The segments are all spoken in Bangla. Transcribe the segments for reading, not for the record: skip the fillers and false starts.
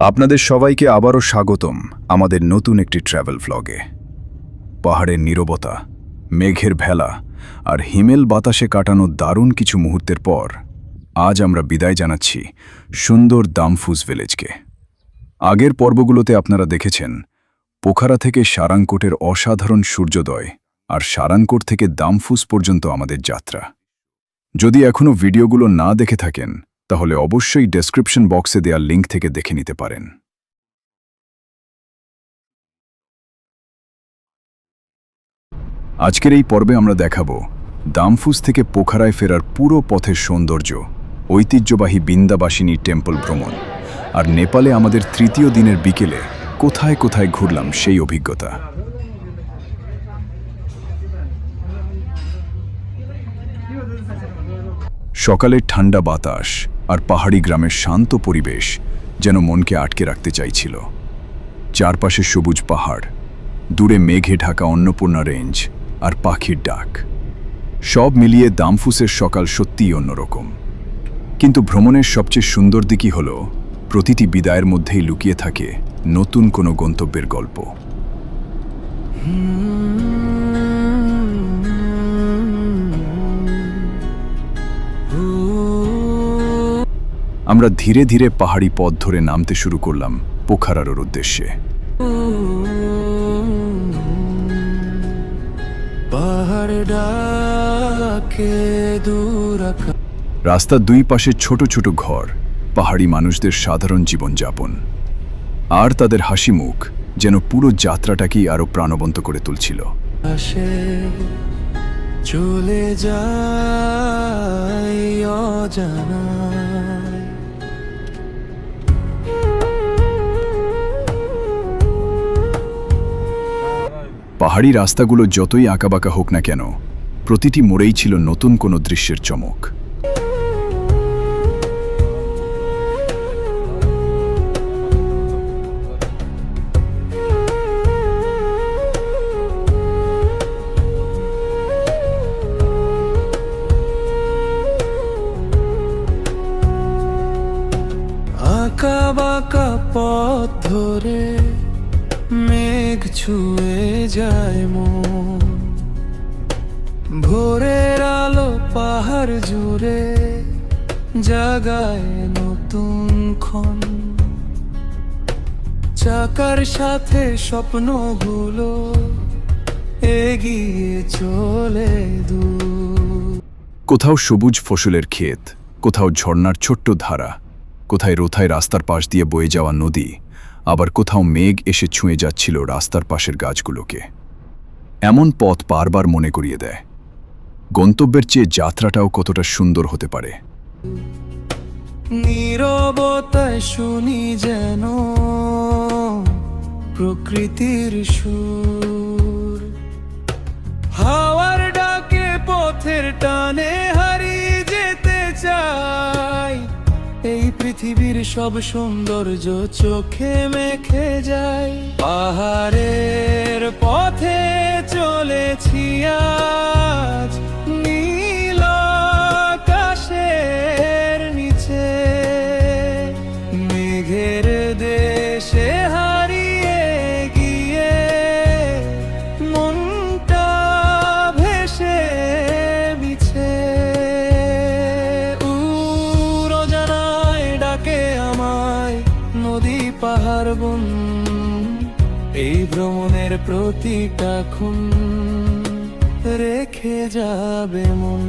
আপনাদের সবাইকে আবারও স্বাগতম আমাদের নতুন একটি ট্র্যাভেল ভ্লগে। পাহাড়ের নীরবতা, মেঘের ভেলা আর হিমেল বাতাসে কাটানো দারুণ কিছু মুহূর্তের পর আজ আমরা বিদায় জানাচ্ছি সুন্দর দামফুস ভিলেজকে। আগের পর্বগুলোতে আপনারা দেখেছেন পোখারা থেকে সারাংকোটের অসাধারণ সূর্যোদয় আর সারাংকোট থেকে দামফুস পর্যন্ত আমাদের যাত্রা। যদি এখনও ভিডিওগুলো না দেখে থাকেন তাহলে অবশ্যই ডেসক্রিপশন বক্সে দেওয়া লিঙ্ক থেকে দেখে নিতে পারেন। আজকের এই পর্বে আমরা দেখাবো দামফুস থেকে পোখারায় ফেরার পুরো পথের সৌন্দর্য, ঐতিহ্যবাহী বৃন্দাবাসিনী টেম্পল ভ্রমণ আর নেপালে আমাদের তৃতীয় দিনের বিকেলে কোথায় কোথায় ঘুরলাম সেই অভিজ্ঞতা। সকালের ঠান্ডা বাতাস আর পাহাড়ি গ্রামের শান্ত পরিবেশ যেন মনকে আটকে রাখতে চাইছিল। চারপাশে সবুজ পাহাড়, দূরে মেঘে ঢাকা অন্নপূর্ণা রেঞ্জ আর পাখির ডাক, সব মিলিয়ে দামফুসের সকাল সত্যিই অন্যরকম। কিন্তু ভ্রমণের সবচেয়ে সুন্দর দিকই হল প্রতিটি বিদায়ের মধ্যেই লুকিয়ে থাকে নতুন কোনো গন্তব্যের গল্প। আমরা ধীরে ধীরে পাহাড়ি পথ ধরে নামতে শুরু করলাম পোখারার উদ্দেশ্যে। রাস্তার দুই পাশে ছোট ছোট ঘর, পাহাড়ি মানুষদের সাধারণ জীবনযাপন আর তাদের হাসি মুখ যেন পুরো যাত্রাটাকেই আরো প্রাণবন্ত করে তুলছিল। চলে যায় অজানায়। পাহাড়ি রাস্তাগুলো যতই আঁকাবাঁকা হোক না কেন, প্রতিটি মোড়েই ছিল নতুন কোনো দৃশ্যের চমক। আঁকাবাঁকা পথ ধরে মেঘ ছুঁয়ে যায় মন, ভোরের আলো পাহাড় জুড়ে জাগায় নতুন ক্ষণ। চাকার সাথে স্বপ্নগুলো এগিয়ে চলে দূর। কোথাও সবুজ ফসলের ক্ষেত, কোথাও ঝর্ণার ছোট্ট ধারা, কোথায় রোথায় রাস্তার পাশ দিয়ে বয়ে যাওয়া নদী, আবার কোথাও মেঘ এসে ছুঁয়ে যাচ্ছিল রাস্তার পাশের গাছগুলোকে। এমন পথ বারবার মনে করিয়ে দেয় গন্তব্যের চেয়ে যাত্রাটাও কতটা সুন্দর হতে পারে। নীরবতায় শুনি যেন প্রকৃতির সুর, হাওয়ার ডাকে পথের টানে হারিয়ে যেতে চাই। এই পৃথিবীর সব সৌন্দর্য চোখে মেখে যায়। পাহাড়ের পথে চলেছি আজ নীল আকাশের নিচে, মেঘের দেশে হারিয়ে গিয়ে মনটা ভেসে মিছে। নদী পাহাড় বন, এই ভ্রমণের প্রতিটা ক্ষণ রেখে যাবে মন।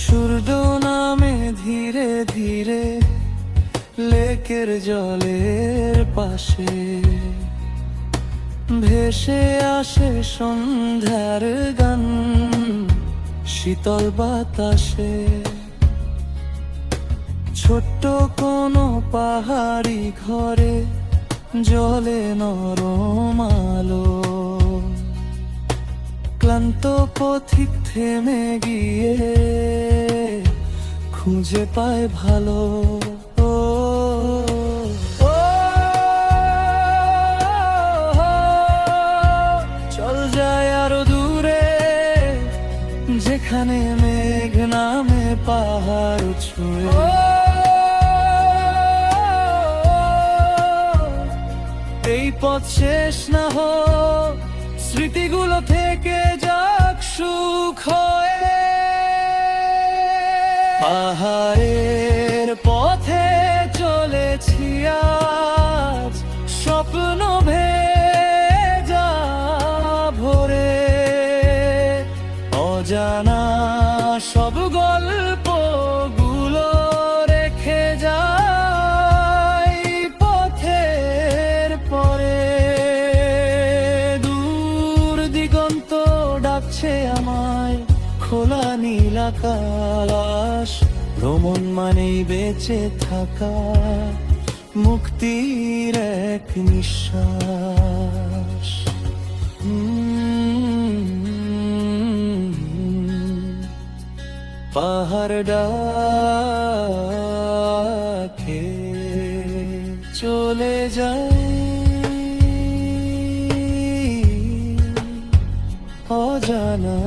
সূর্য নামে ধীরে ধীরে লেকের জলের পাশে, ভেসে আসে সন্ধ্যার গান শীতল বাতাসে। ছোট্ট কোনো পাহাড়ি ঘরে জলে নরম আলো, ক্লান্ত পথিক থেমে গিয়ে খুঁজে পায় ভালো। ও, ও, চল যায় আরো দূরে, যেখানে মেঘ নামে পাহাড় ছুঁয়ে। এই পথ শেষ না হোক, স্মৃতিগুলো থেকে যাক সুখ হয়ে। পাহাড়ের পথে চলেছি আজ, স্বপ্ন ভেজা ভরে। অজানা সব গল্পগুলো রেখে যাই পথের পরে। দূর দিগন্ত ডাকছে আমায়, খোলা নীল আকাশ। ভ্রমণ মানেই বেঁচে থাকা, মুক্তির এক নিঃশ্বাস। পাহাড় ডাকে চলে যায় অজানা।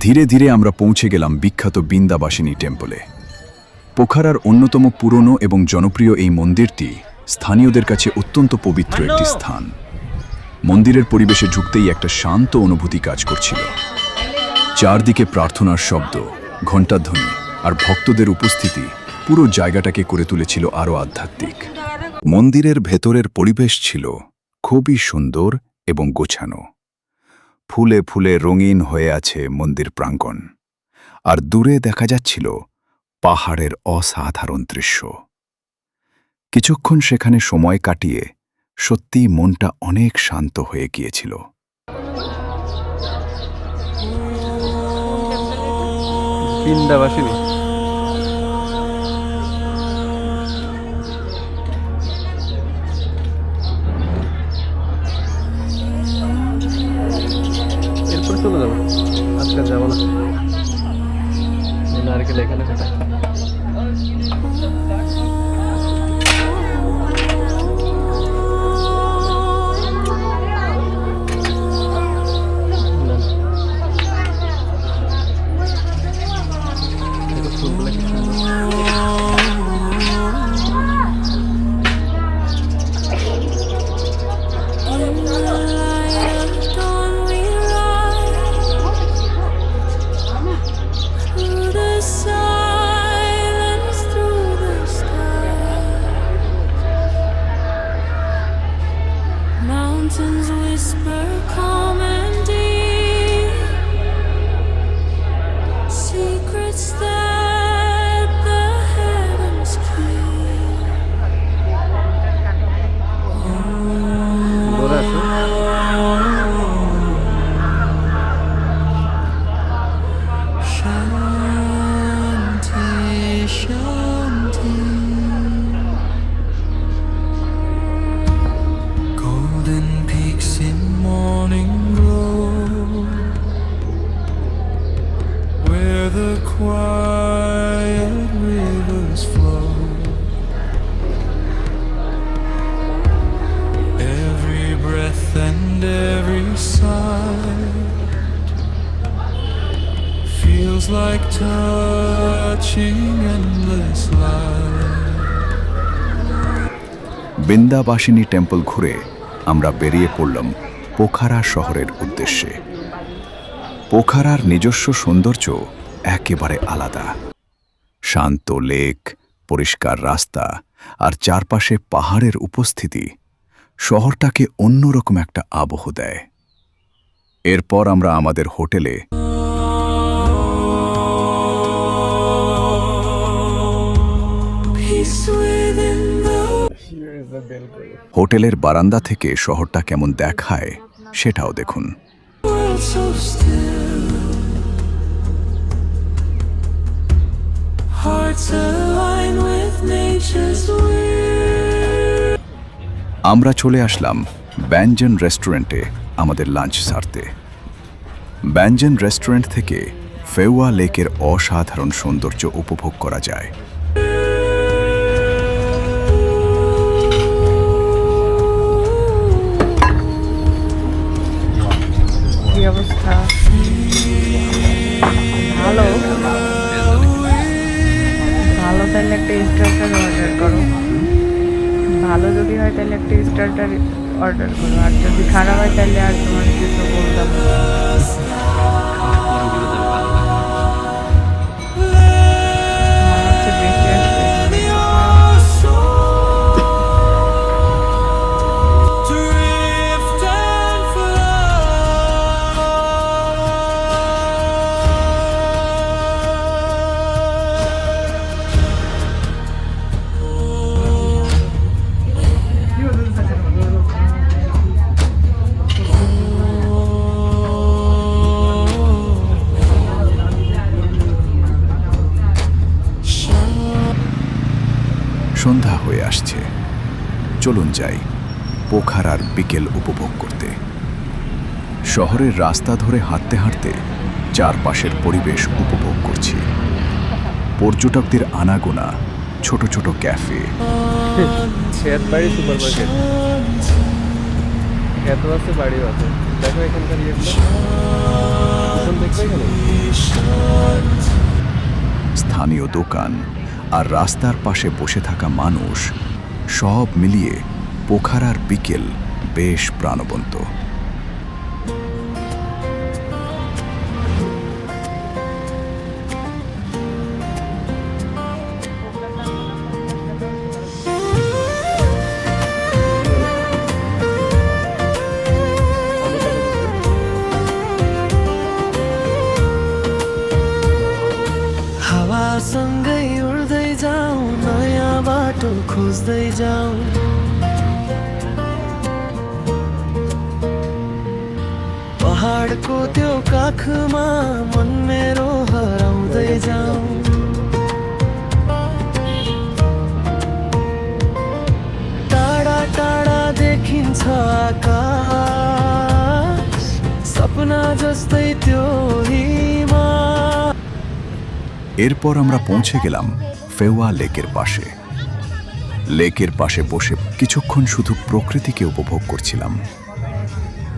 ধীরে ধীরে আমরা পৌঁছে গেলাম বিখ্যাত বৃন্দাবাসিনী টেম্পলে। পোখারার অন্যতম পুরনো এবং জনপ্রিয় এই মন্দিরটি স্থানীয়দের কাছে অত্যন্ত পবিত্র একটি স্থান। মন্দিরের পরিবেশে ঢুকতেই একটা শান্ত অনুভূতি কাজ করছিল। চারদিকে প্রার্থনার শব্দ, ঘণ্টাধ্বনি আর ভক্তদের উপস্থিতি পুরো জায়গাটাকে করে তুলেছিল আরও আধ্যাত্মিক। মন্দিরের ভেতরের পরিবেশ ছিল খুবই সুন্দর এবং গোছানো। ফুলে ফুলে রঙিন হয়ে আছে মন্দির প্রাঙ্গণ, আর দূরে দেখা যাচ্ছিল পাহাড়ের অসাধারণ দৃশ্য। কিছুক্ষণ সেখানে সময় কাটিয়ে সত্যিই মনটা অনেক শান্ত হয়ে গিয়েছিল। বৃন্দাবাসিনী এরপর চলে যাবো, আজকে যাবো না। নারকেল এখানে কোথায়? Mountains whisper calm and deep, secrets that the heavens keep. দৌড়ে আসো। Shanti, Shanti. Golden peaks in morning glow, where the quiet rivers flow. Every breath and every sigh feels like touching endless light. Brindabasini temple ঘুরে আমরা বেরিয়ে পড়লাম পোখারা শহরের উদ্দেশ্যে। পোখারার নিজস্ব সৌন্দর্য একেবারে আলাদা। শান্ত লেক, পরিষ্কার রাস্তা আর চারপাশে পাহাড়ের উপস্থিতি শহরটাকে অন্যরকম একটা আবহ দেয়। এরপর আমরা আমাদের হোটেলে Peace within the হোটেলের বারান্দা থেকে শহরটা কেমন দেখায় সেটাও দেখুন। world so still. Hearts align with nature's will. আমরা চলে আসলাম ব্যঞ্জন রেস্টুরেন্টে আমাদের লাঞ্চ সারতে। ব্যঞ্জন রেস্টুরেন্ট থেকে ফেওয়া লেকের অসাধারণ সৌন্দর্য উপভোগ করা যায়। কি অবস্থা? ভালো ভালো তাহলে একটা স্টার্টার অর্ডার করো। ভালো যদি হয় তাহলে একটা স্টার্টার অর্ডার করো, আর যদি খারাপ হয় তাহলে আর তোমার কিছু বলতাম না। মনে হচ্ছে বেশি আসবে। Your soul drift and সন্ধ্যা হয়ে আসছে, চলুন যাই পোখারার বিকেল উপভোগ করতে। শহরের রাস্তা ধরে হাঁটতে হাঁটতে চারপাশের পরিবেশ উপভোগ করছি। পর্যটকদের আনাগোনা, ছোট ছোট ক্যাফে, শেয়ার বাড়ি সুপার মার্কেট এত আছে, বাড়িও আছে। দেখো এখানকার ইয়েগুলো এখন দেখবে এখানে স্থানীয় দোকান আর রাস্তার পাশে বসে থাকা মানুষ, সব মিলিয়ে পোখারার বিকেল বেশ প্রাণবন্ত। हावासँगै उड्दै जाउँ, नयाँ बाटो खोज्दै जाउँ। पहाडको त्यो काखमा मन मेरो हराउँदै जाउँ। टाढा टाढा देखिन्छ आकाश, सपना जस्तै त्यो हिमा। এরপর আমরা পৌঁছে গেলাম ফেওয়া লেকের পাশে। লেকের পাশে বসে কিছুক্ষণ শুধু প্রকৃতিকে উপভোগ করছিলাম।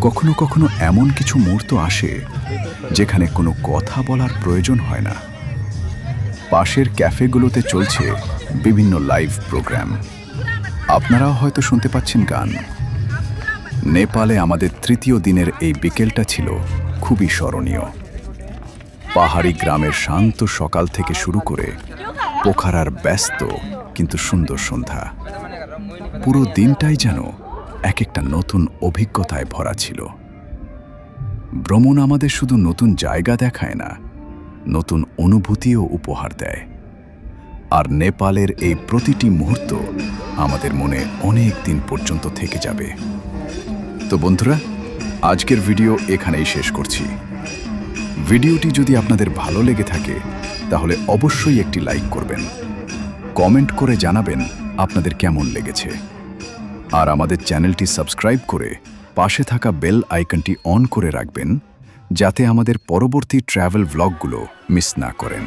কখনো কখনো এমন কিছু মুহূর্ত আসে যেখানে কোনো কথা বলার প্রয়োজন হয় না। পাশের ক্যাফেগুলোতে চলছে বিভিন্ন লাইভ প্রোগ্রাম, আপনারাও হয়তো শুনতে পাচ্ছেন গান। নেপালে আমাদের তৃতীয় দিনের এই বিকেলটা ছিল খুবই স্মরণীয়। পাহাড়ি গ্রামের শান্ত সকাল থেকে শুরু করে পোখারার ব্যস্ত কিন্তু সুন্দর সন্ধ্যা, পুরো দিনটাই যেন এক একটা নতুন অভিজ্ঞতায় ভরা ছিল। ভ্রমণ আমাদের শুধু নতুন জায়গা দেখায় না, নতুন অনুভূতিও উপহার দেয়। আর নেপালের এই প্রতিটি মুহূর্ত আমাদের মনে অনেক দিন পর্যন্ত থেকে যাবে। তো বন্ধুরা, আজকের ভিডিও এখানেই শেষ করছি। ভিডিওটি যদি আপনাদের ভালো লেগে থাকে তাহলে অবশ্যই একটি লাইক করবেন, কমেন্ট করে জানাবেন আপনাদের কেমন লেগেছে। আর আমাদের চ্যানেলটি সাবস্ক্রাইব করে পাশে থাকা বেল আইকনটি অন করে রাখবেন, যাতে আমাদের পরবর্তী ট্রাভেল ভ্লগগুলো মিস না করেন।